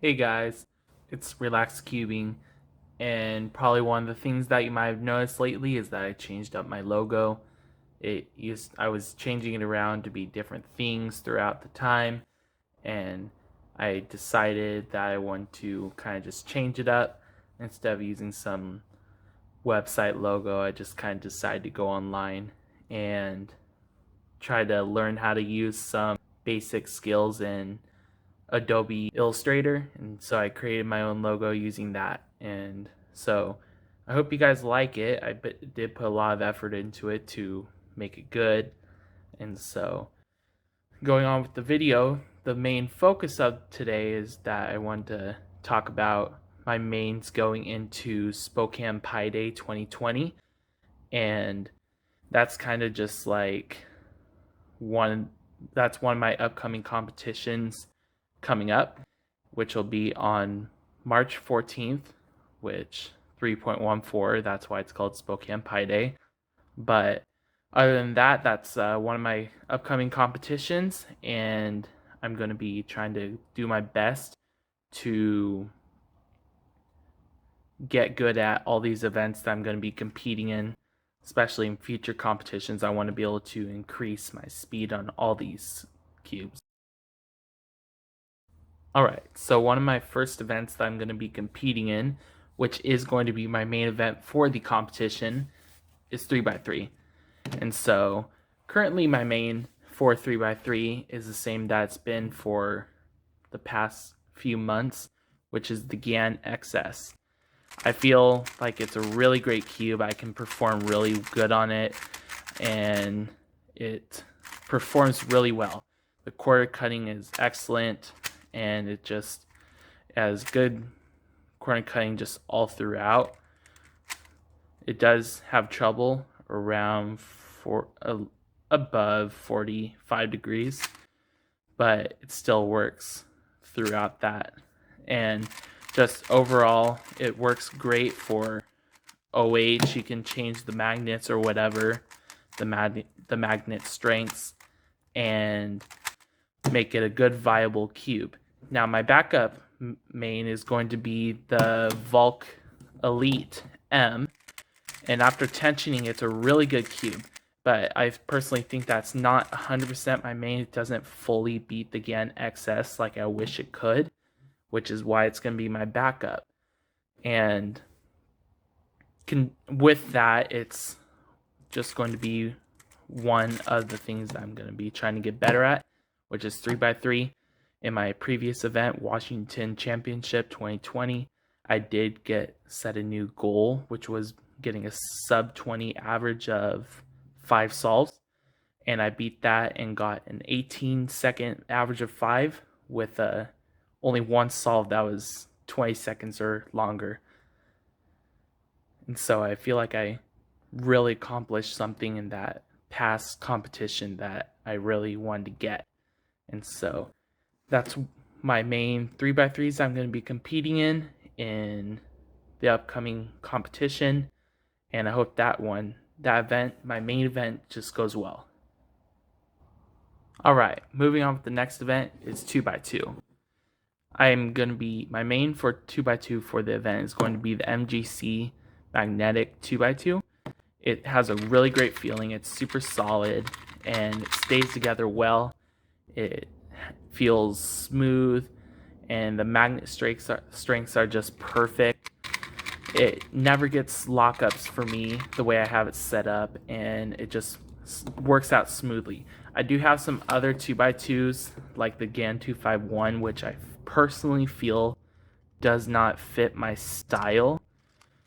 Hey guys, it's Relaxed Cubing, and probably one of the things that you might have noticed lately is that I changed up my logo. I was changing it around to be different things throughout the time, and I decided that I want to kind of just change it up instead of using some website logo. I just kind of decided to go online and try to learn how to use some basic skills in Adobe Illustrator, and so I created my own logo using that. And so I hope you guys like it. Did put a lot of effort into it to make it good. And so going on with the video, the main focus of today is that I want to talk about my mains going into Spokane Pi Day 2020, and that's kind of just like one that's one of my upcoming competitions coming up, which will be on March 14th, which 3.14, that's why it's called Spokane Pi Day. But other than that, that's one of my upcoming competitions, and I'm going to be trying to do my best to get good at all these events that I'm going to be competing in, especially in future competitions. I want to be able to increase my speed on all these cubes. All right, so one of my first events that I'm going to be competing in, which is going to be my main event for the competition, is 3x3. And so currently my main for 3x3 is the same that it's been for the past few months, which is the GAN XS. I feel like it's a really great cube. I can perform really good on it, and it performs really well. The quarter cutting is excellent, and it just has good corner cutting just all throughout. It does have trouble around above 45 degrees, but it still works throughout that. And just overall, it works great for OH. You can change the magnets or whatever, the magnet strengths, and make it a good viable cube. Now my backup main is going to be the Volk Elite M, and after tensioning, it's a really good cube. But I personally think that's not 100% my main. It doesn't fully beat the GAN XS like I wish it could, which is why it's going to be my backup. And with that, it's just going to be one of the things that I'm going to be trying to get better at, which is 3x3. In my previous event, Washington Championship 2020, I did set a new goal, which was getting a sub 20 average of 5 solves, and I beat that and got an 18-second average of 5 with only one solve that was 20 seconds or longer. And so I feel like I really accomplished something in that past competition that I really wanted to get. And so that's my main 3x3s I'm going to be competing in the upcoming competition. And I hope that event, my main event, just goes well. All right, moving on with the next event is 2x2. My main for 2x2 for the event is going to be the MGC magnetic 2x2. It has a really great feeling. It's super solid and it stays together well. It feels smooth, and the magnet strengths are just perfect. It never gets lockups for me the way I have it set up, and it just works out smoothly. I do have some other 2x2s like the GAN 251, which I personally feel does not fit my style.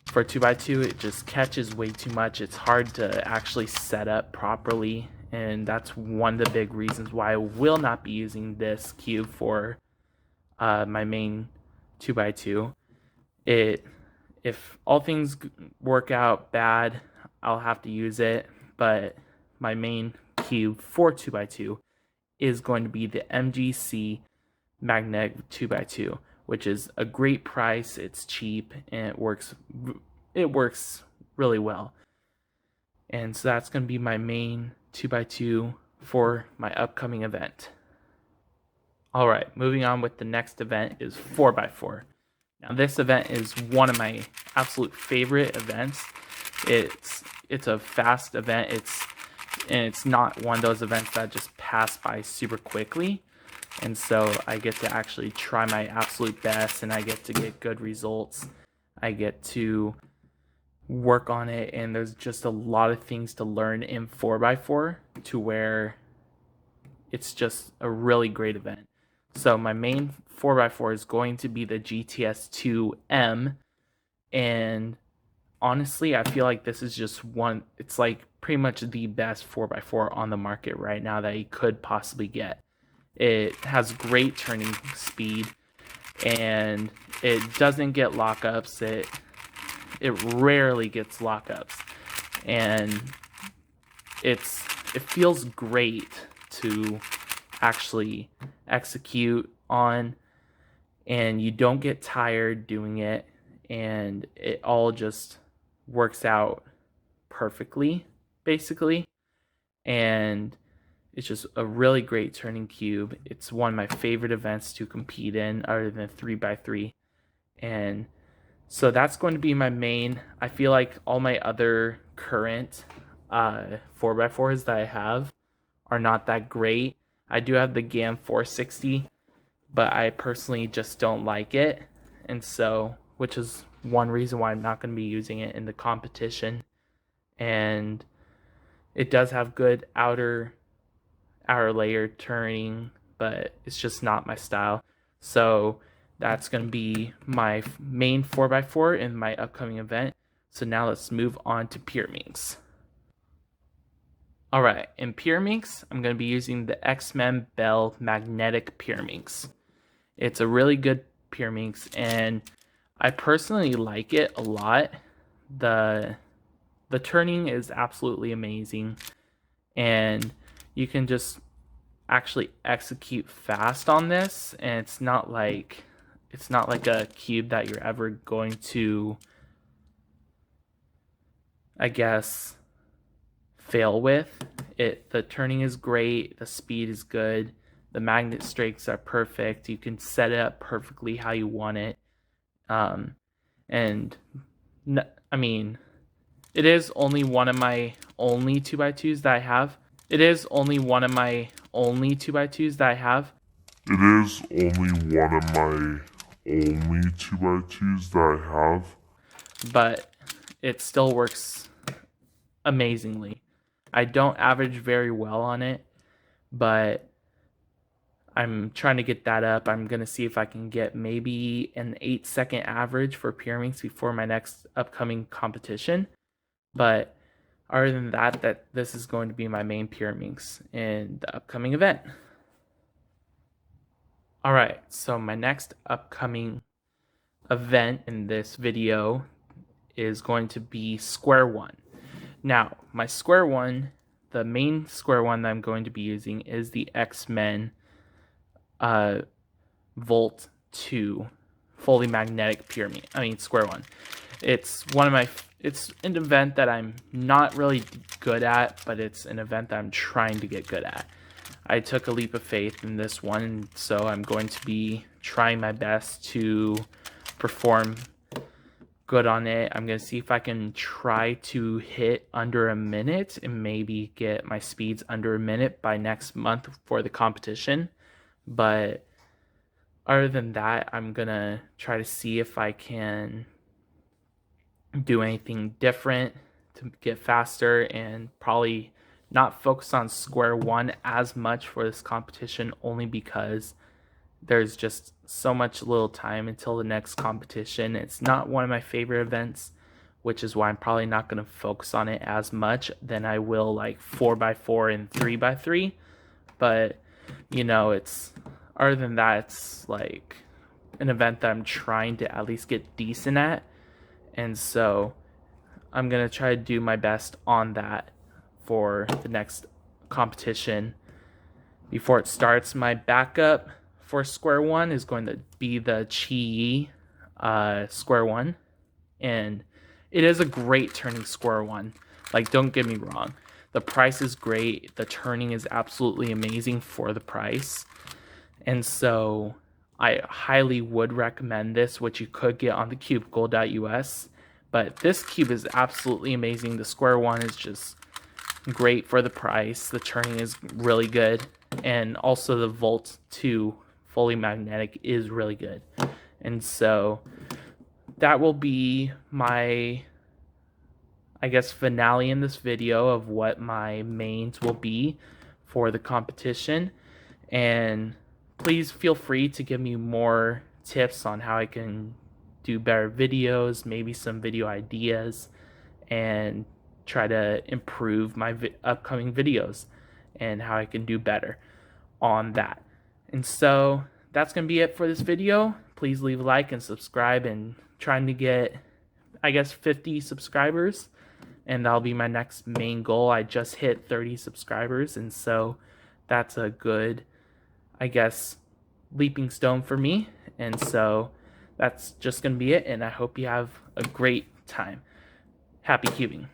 For 2x2, it just catches way too much. It's hard to actually set up properly, and that's one of the big reasons why I will not be using this cube for my main 2x2. If all things work out bad, I'll have to use it, but my main cube for 2x2 is going to be the MGC magnetic 2x2, which is a great price. It's cheap and it works really well. And so that's going to be my main 2x2 for my upcoming event. All right, moving on with the next event is 4x4. Now this event is one of my absolute favorite events. It's a fast event. It's not one of those events that just pass by super quickly. And so I get to actually try my absolute best and I get to get good results. I get to work on it, and there's just a lot of things to learn in 4x4 to where it's just a really great event. So my main 4x4 is going to be the GTS2M, and honestly, I feel like this is just one, it's like pretty much the best 4x4 on the market right now that you could possibly get. It has great turning speed, and it doesn't get lockups. It rarely gets lockups, and it feels great to actually execute on, and you don't get tired doing it, and it all just works out perfectly, basically. And it's just a really great turning cube. It's one of my favorite events to compete in other than 3x3. And so that's going to be my main. I feel like all my other current 4x4s that I have are not that great. I do have the GAM 460, but I personally just don't like it. And so, which is one reason why I'm not going to be using it in the competition. And it does have good outer layer turning, but it's just not my style. So that's going to be my main 4x4 in my upcoming event. So now let's move on to Pyraminx. Alright, in Pyraminx, I'm going to be using the X-Men Bell Magnetic Pyraminx. It's a really good Pyraminx, and I personally like it a lot. The turning is absolutely amazing, and you can just actually execute fast on this, and it's not like a cube that you're ever going to, I guess, fail with. The turning is great, the speed is good, the magnet strakes are perfect. You can set it up perfectly how you want it. And I mean, it is only one of my only 2x2s that I have. It is only one of my only 2x2s that I have. It is only one of my only 2x2s that I have. But it still works amazingly. I don't average very well on it, but I'm trying to get that up. I'm going to see if I can get maybe an 8-second average for Pyraminx before my next upcoming competition. But other than that, this is going to be my main Pyraminx in the upcoming event. Alright, so my next upcoming event in this video is going to be Square One. Now, my Square One, the main Square One that I'm going to be using is the X-Men Volt 2 fully magnetic Square One. It's an event that I'm not really good at, but it's an event that I'm trying to get good at. I took a leap of faith in this one, so I'm going to be trying my best to perform good on it. I'm going to see if I can try to hit under a minute and maybe get my speeds under a minute by next month for the competition. But other than that, I'm going to try to see if I can do anything different to get faster, and probably not focus on Square One as much for this competition, only because there's just so much little time until the next competition. It's not one of my favorite events, which is why I'm probably not going to focus on it as much than I will like 4x4 and 3x3. But it's, other than that, it's like an event that I'm trying to at least get decent at. And so I'm going to try to do my best on that for the next competition. Before it starts, my backup for Square One is going to be the Chi Square One. And it is a great turning Square One. Like, don't get me wrong. The price is great. The turning is absolutely amazing for the price. And so I highly would recommend this, which you could get on the cubicle.us. But this cube is absolutely amazing. The square one is just great for the price. The turning is really good. And also the Volt 2 fully magnetic is really good. And so that will be my, I guess, finale in this video of what my mains will be for the competition. And please feel free to give me more tips on how I can do better videos, maybe some video ideas, and try to improve my upcoming videos and how I can do better on that. And so that's going to be it for this video. Please leave a like and subscribe, and trying to get, I guess, 50 subscribers, and that'll be my next main goal. I just hit 30 subscribers, and so that's a good, I guess, leaping stone for me. And so that's just going to be it, and I hope you have a great time. Happy cubing.